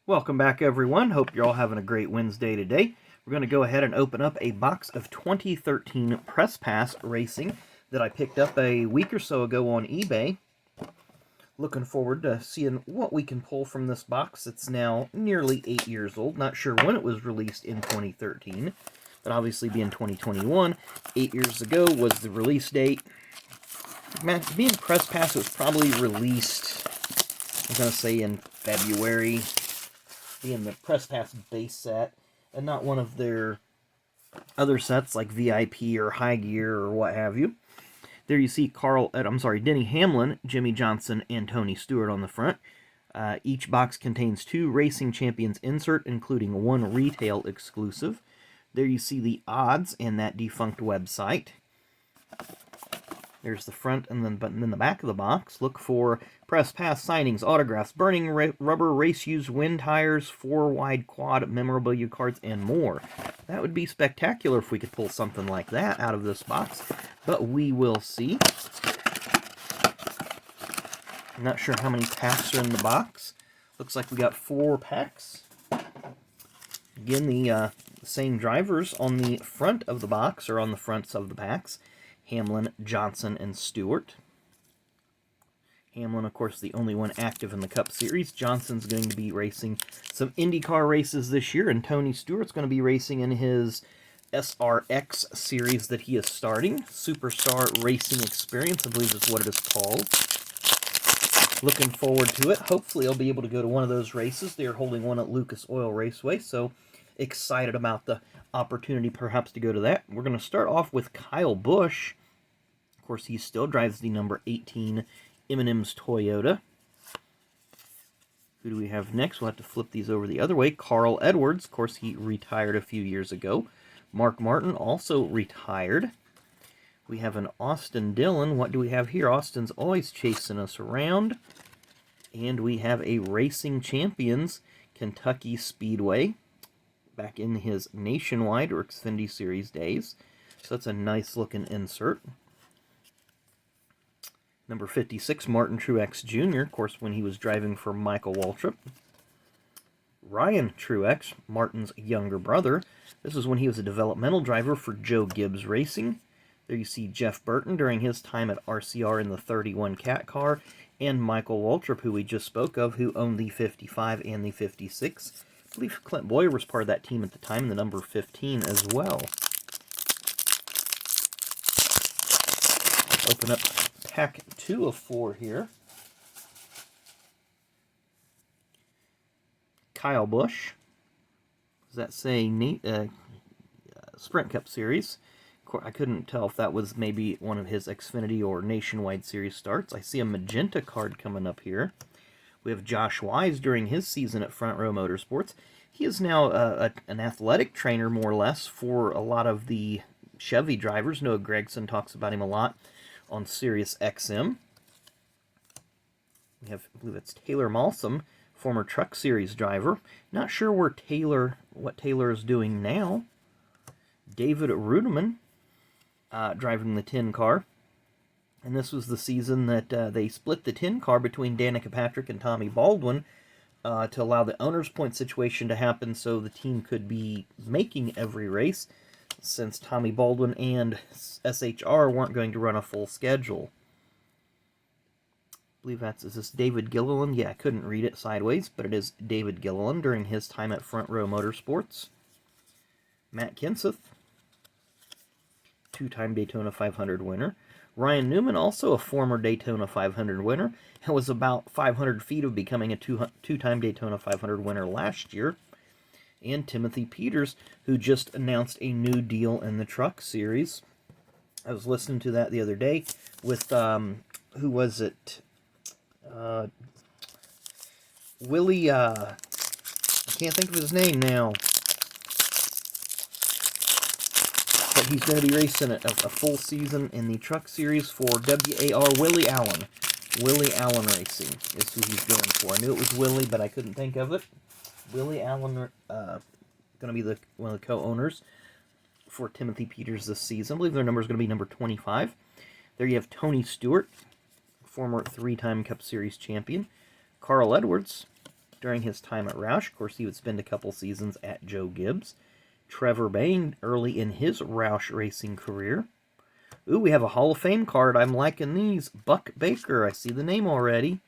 Welcome back, everyone. Hope you're all having a great Wednesday today. We're going to go ahead and open up a box of 2013 Press Pass Racing that I picked up a week or so ago on eBay. Looking forward to seeing what we can pull from this box. It's now nearly 8 years old. Not sure when it was released in 2013, but obviously being 2021, 8 years ago was the release date. Being Press Pass, it was probably released, I'm going to say in February, being the Press Pass base set, and not one of their other sets like VIP or High Gear or what have you. There you see Denny Hamlin, Jimmy Johnson, and Tony Stewart on the front. Each box contains 2 Racing Champions insert, including 1 retail exclusive. There you see the odds in that defunct website. There's the front and then the back of the box. Look for Press Pass signings, autographs, burning rubber, race used wind tires, 4-wide quad memorabilia cards, and more. That would be spectacular if we could pull something like that out of this box, but we will see. I'm not sure how many packs are in the box. Looks like we got 4 packs. Again, the same drivers on the front of the box, or on the fronts of the packs. Hamlin, Johnson, and Stewart. Hamlin, of course, the only one active in the Cup Series. Johnson's going to be racing some IndyCar races this year, and Tony Stewart's going to be racing in his SRX series that he is starting. Superstar Racing Experience, I believe is what it is called. Looking forward to it. Hopefully I'll be able to go to one of those races. They are holding one at Lucas Oil Raceway, so excited about the opportunity perhaps to go to that. We're going to start off with Kyle Busch. Of course, he still drives the number 18 M&M's Toyota. Who do we have next? We'll have to flip these over the other way. Carl Edwards. Of course, he retired a few years ago. Mark Martin also retired. We have an Austin Dillon. What do we have here? Austin's always chasing us around. And we have a Racing Champions Kentucky Speedway, back in his Nationwide or Xfinity Series days. So that's a nice looking insert. Number 56, Martin Truex Jr., of course, when he was driving for Michael Waltrip. Ryan Truex, Martin's younger brother. This is when he was a developmental driver for Joe Gibbs Racing. There you see Jeff Burton during his time at RCR in the 31 Cat car, and Michael Waltrip, who we just spoke of, who owned the 55 and the 56. I believe Clint Boyer was part of that team at the time, the number 15 as well. Open up pack 2 of 4 here. Kyle Busch. Does that say Sprint Cup Series? I couldn't tell if that was maybe one of his Xfinity or Nationwide Series starts. I see a magenta card coming up here. We have Josh Wise during his season at Front Row Motorsports. He is now an athletic trainer, more or less, for a lot of the Chevy drivers. Noah Gragson talks about him a lot on Sirius XM. We have, I believe it's Taylor Malsom, former Truck Series driver. Not sure what Taylor is doing now. David Ruderman, driving the 10 car. And this was the season that they split the 10 car between Danica Patrick and Tommy Baldwin to allow the owner's point situation to happen so the team could be making every race, since Tommy Baldwin and SHR weren't going to run a full schedule. I believe is this David Gilliland? Yeah, I couldn't read it sideways, but it is David Gilliland during his time at Front Row Motorsports. Matt Kenseth, 2-time Daytona 500 winner. Ryan Newman, also a former Daytona 500 winner, and was about 500 feet of becoming a 2-time Daytona 500 winner last year. And Timothy Peters, who just announced a new deal in the Truck Series. I was listening to that the other day with, who was it? Willie, I can't think of his name now. But he's going to be racing a full season in the Truck Series for WAR Willie Allen. Willie Allen Racing is who he's going for. I knew it was Willie, but I couldn't think of it. Willie Allen, going to be one of the co-owners for Timothy Peters this season. I believe their number is going to be number 25. There you have Tony Stewart, former 3-time Cup Series champion. Carl Edwards, during his time at Roush. Of course, he would spend a couple seasons at Joe Gibbs. Trevor Bayne early in his Roush racing career. Ooh, we have a Hall of Fame card. I'm liking these. Buck Baker. I see the name already.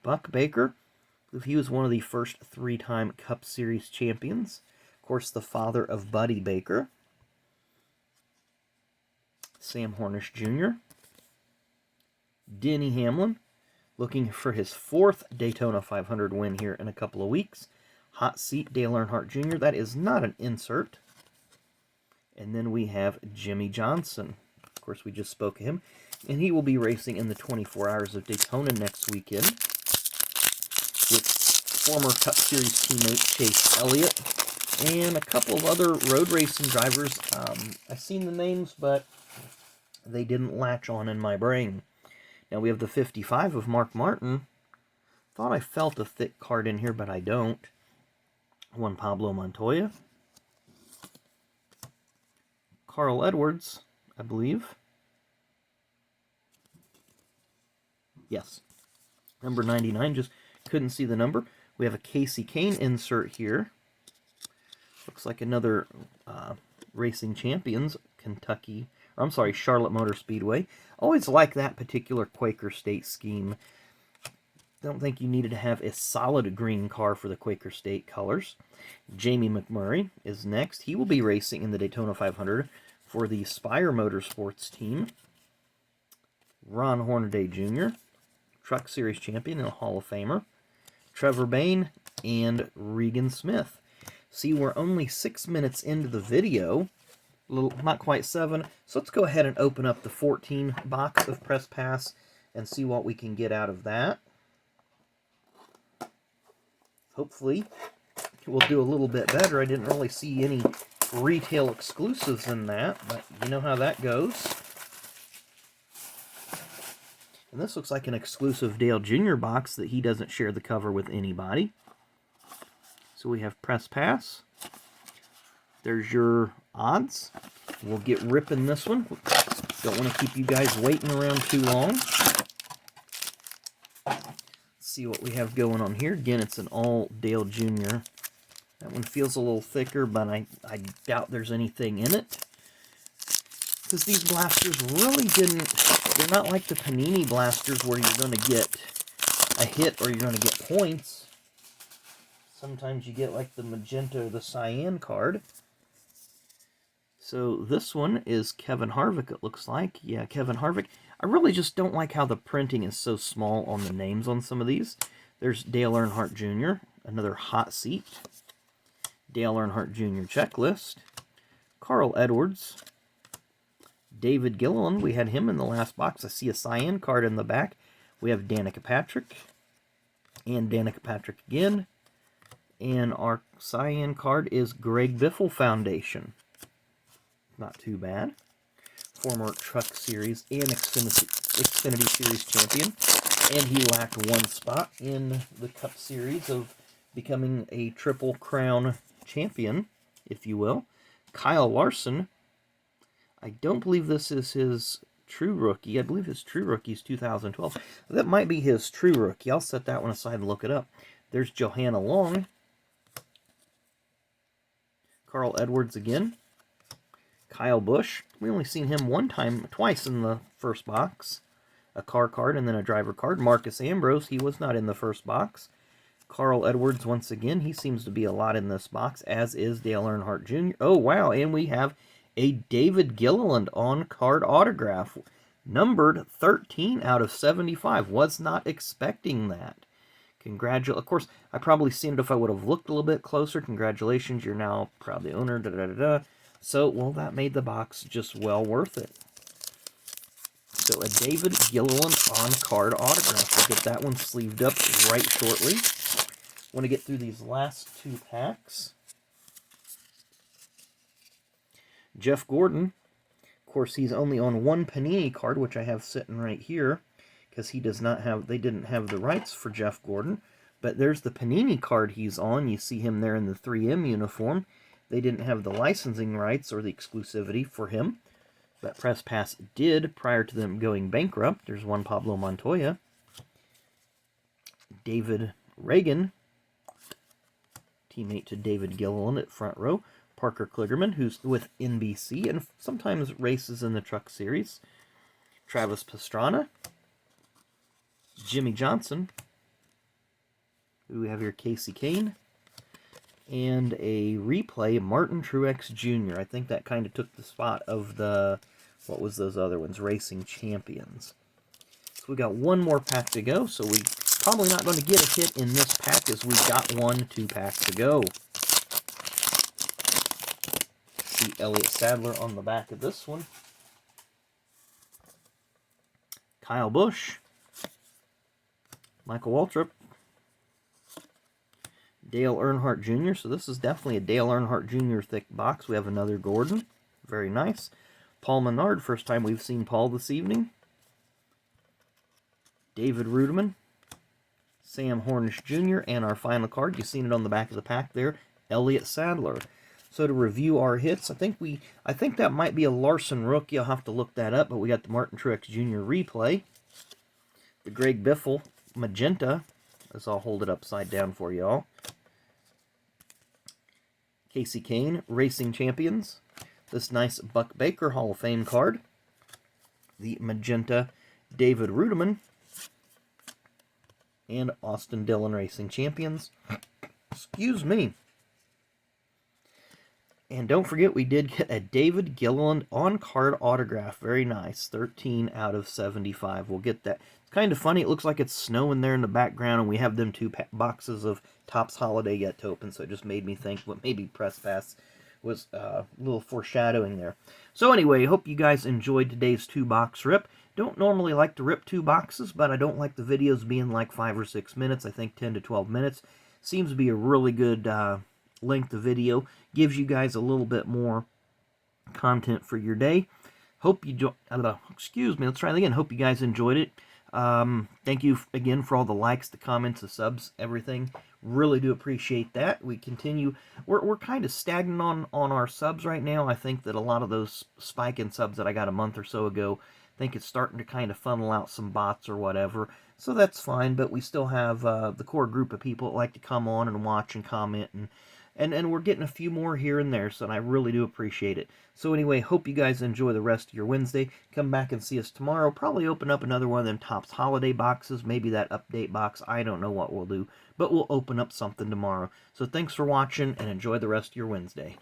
Buck Baker. He was one of the first 3-time Cup Series champions. Of course, the father of Buddy Baker. Sam Hornish Jr. Denny Hamlin, looking for his 4th Daytona 500 win here in a couple of weeks. Hot seat, Dale Earnhardt Jr. That is not an insert. And then we have Jimmy Johnson. Of course, we just spoke of him. And he will be racing in the 24 Hours of Daytona next weekend with former Cup Series teammate Chase Elliott and a couple of other road racing drivers. I've seen the names, but they didn't latch on in my brain. Now we have the 55 of Mark Martin. Thought I felt a thick card in here, but I don't. Juan Pablo Montoya. Carl Edwards, I believe. Yes. Number 99, just couldn't see the number. We have a Casey Kane insert here. Looks like another Racing Champions, Kentucky, or I'm sorry, Charlotte Motor Speedway. Always like that particular Quaker State scheme. Don't think you needed to have a solid green car for the Quaker State colors. Jamie McMurray is next. He will be racing in the Daytona 500 for the Spire Motorsports team. Ron Hornaday Jr., Truck Series champion and a Hall of Famer. Trevor Bayne and Regan Smith. See, we're only 6 minutes into the video. A little, not quite 7. So let's go ahead and open up the 14 box of Press Pass and see what we can get out of that. Hopefully, we'll do a little bit better. I didn't really see any retail exclusives in that, but you know how that goes. And this looks like an exclusive Dale Jr. box that he doesn't share the cover with anybody. So we have Press Pass. There's your odds. We'll get ripping this one. Don't want to keep you guys waiting around too long. See what we have going on here. Again, it's an all Dale Jr. That one feels a little thicker, but I doubt there's anything in it. Because these blasters really didn't, they're not like the Panini blasters where you're going to get a hit or you're going to get points. Sometimes you get like the magenta or the cyan card. So this one is Kevin Harvick, it looks like. Yeah, Kevin Harvick. I really just don't like how the printing is so small on the names on some of these. There's Dale Earnhardt Jr., another hot seat. Dale Earnhardt Jr. checklist. Carl Edwards. David Gilliland, we had him in the last box. I see a cyan card in the back. We have Danica Patrick. And Danica Patrick again. And our cyan card is Greg Biffle Foundation. Not too bad. Former Truck Series and Xfinity Series champion. And he lacked one spot in the Cup Series of becoming a Triple Crown champion, if you will. Kyle Larson. I don't believe this is his true rookie. I believe his true rookie is 2012. That might be his true rookie. I'll set that one aside and look it up. There's Johanna Long. Carl Edwards again. Kyle Busch. We only seen him twice in the first box. A car card and then a driver card. Marcus Ambrose, he was not in the first box. Carl Edwards, once again, he seems to be a lot in this box, as is Dale Earnhardt Jr. Oh, wow, and we have a David Gilliland on-card autograph. Numbered 13 out of 75. Was not expecting that. Of course, I probably seen it if I would have looked a little bit closer. Congratulations, you're now proud the owner, da-da-da-da. So, well, that made the box just well worth it. So, a David Gilliland on-card autograph. We'll get that one sleeved up right shortly. Want to get through these last 2 packs. Jeff Gordon. Of course, he's only on one Panini card, which I have sitting right here, because they didn't have the rights for Jeff Gordon. But there's the Panini card he's on. You see him there in the 3M uniform. They didn't have the licensing rights or the exclusivity for him. But Press Pass did prior to them going bankrupt. There's Juan Pablo Montoya. David Reagan. teammate to David Gilliland at front row. Parker Kligerman, who's with NBC and sometimes races in the Truck Series. Travis Pastrana. Jimmy Johnson. Who do we have here? Casey Kane. And a replay, Martin Truex Jr. I think that kind of took the spot of the, what was those other ones? Racing Champions. So we got one more pack to go, so we probably not going to get a hit in this pack as we got 2 packs to go. See Elliott Sadler on the back of this one. Kyle Busch. Michael Waltrip. Dale Earnhardt Jr. So this is definitely a Dale Earnhardt Jr. thick box. We have another Gordon. Very nice. Paul Menard. First time we've seen Paul this evening. David Ruderman. Sam Hornish Jr. And our final card. You've seen it on the back of the pack there. Elliott Sadler. So to review our hits, I think that might be a Larson rookie. I'll have to look that up. But we got the Martin Truex Jr. replay. The Greg Biffle magenta. As I'll hold it upside down for y'all. Casey Kane, Racing Champions. This nice Buck Baker Hall of Fame card. The magenta David Ruderman. And Austin Dillon Racing Champions. Excuse me. And don't forget, we did get a David Gilliland on-card autograph. Very nice. 13 out of 75. We'll get that. It's kind of funny. It looks like it's snowing there in the background, and we have them 2 boxes of Topps Holiday yet to open, so it just made me think what maybe Press Pass was a little foreshadowing there. So anyway, hope you guys enjoyed today's 2-box rip. Don't normally like to rip 2 boxes, but I don't like the videos being like 5 or 6 minutes. I think 10 to 12 minutes seems to be a really good length of video. Gives you guys a little bit more content for your day. Hope you excuse me, let's try it again. Hope you guys enjoyed it. Thank you again for all the likes, the comments, the subs, everything. Really do appreciate that. We continue. We're kind of stagnant on our subs right now. I think that a lot of those spike in subs that I got a month or so ago, I think it's starting to kind of funnel out some bots or whatever. So that's fine, but we still have the core group of people that like to come on and watch and comment, and we're getting a few more here and there, so I really do appreciate it. So anyway, hope you guys enjoy the rest of your Wednesday. Come back and see us tomorrow. Probably open up another one of them Topps Holiday boxes, maybe that update box. I don't know what we'll do, but we'll open up something tomorrow. So thanks for watching, and enjoy the rest of your Wednesday.